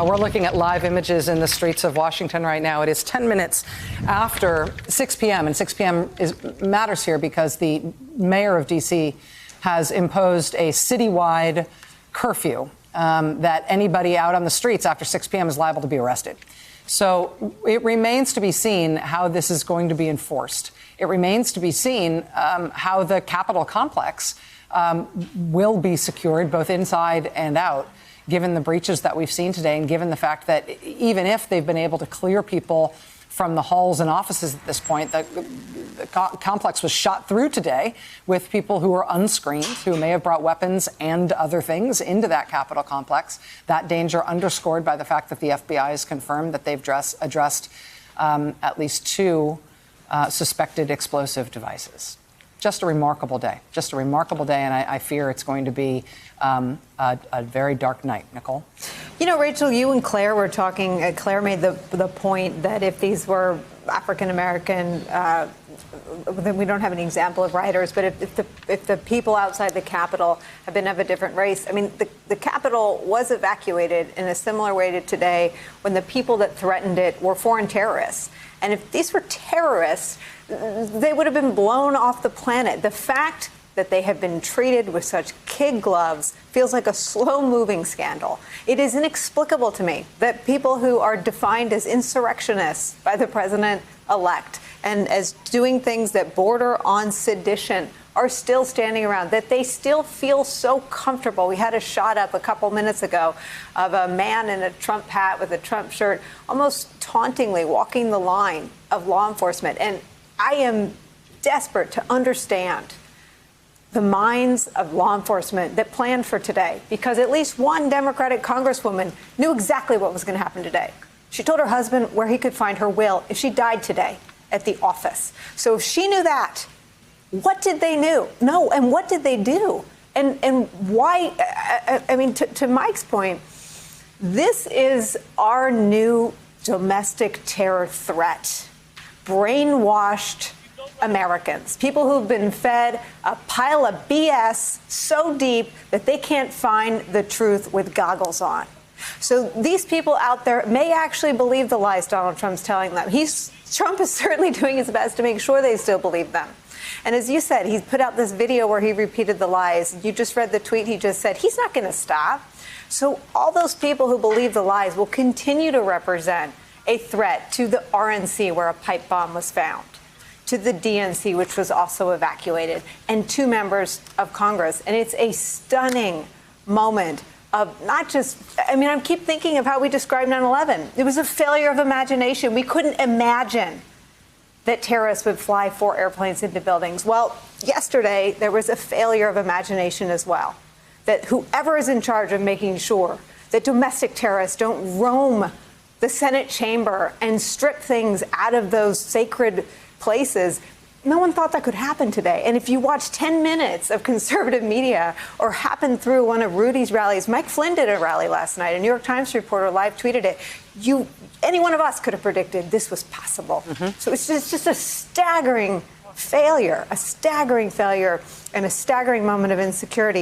We're looking at live images in the streets of Washington right now. It is 10 minutes after 6 p.m. and 6 p.m. matters here because the mayor of D.C. has imposed a citywide curfew that anybody out on the streets after 6 p.m. is liable to be arrested. So it remains to be seen how this is going to be enforced. It remains to be seen how the Capitol complex will be secured both inside and out, given the breaches that we've seen today and given the fact that even if they've been able to clear people from the halls and offices at this point, the complex was shot through today with people who were unscreened, who may have brought weapons and other things into that Capitol complex. That danger underscored by the fact that the FBI has confirmed that they've addressed at least 2 suspected explosive devices. Just a remarkable day, and I fear it's going to be a very dark night. Nicole? You know, Rachel, you and Claire were talking. Claire made the point that if these were African-American, then we don't have an example of rioters, but if the people outside the Capitol have been of a different race, I mean, the Capitol was evacuated in a similar way to today when the people that threatened it were foreign terrorists. And if these were terrorists, they would have been blown off the planet. The fact that they have been treated with such kid gloves feels like a slow-moving scandal. It is inexplicable to me that people who are defined as insurrectionists by the president-elect and as doing things that border on sedition are still standing around, that they still feel so comfortable. We had a shot up a couple minutes ago of a man in a Trump hat with a Trump shirt, almost tauntingly walking the line of law enforcement. And I am desperate to understand the minds of law enforcement that planned for today, because at least one Democratic congresswoman knew exactly what was going to happen today. She told her husband where he could find her will if she died today at the office. So if she knew that, what did they know? And what did they do? And why? I mean, to Mike's point, this is our new domestic terror threat. Brainwashed Americans, people who've been fed a pile of BS so deep that they can't find the truth with goggles on. So these people out there may actually believe the lies Donald Trump's telling them. Trump is certainly doing his best to make sure they still believe them. And as you said, he's put out this video where he repeated the lies. You just read the tweet he just said. He's not going to stop. So all those people who believe the lies will continue to represent a threat to the RNC, where a pipe bomb was found, to the DNC, which was also evacuated, and 2 members of Congress. And it's a stunning moment of not just, I mean, I keep thinking of how we described 9/11. It was a failure of imagination. We couldn't imagine that terrorists would fly 4 airplanes into buildings. Well, yesterday, there was a failure of imagination as well, that whoever is in charge of making sure that domestic terrorists don't roam the Senate chamber and strip things out of those sacred places, no one thought that could happen today. And if you watch 10 minutes of conservative media or happen through one of Rudy's rallies, Mike Flynn did a rally last night, a New York Times reporter live tweeted it. Any one of us could have predicted this was possible. So it's just a staggering failure and a staggering moment of insecurity.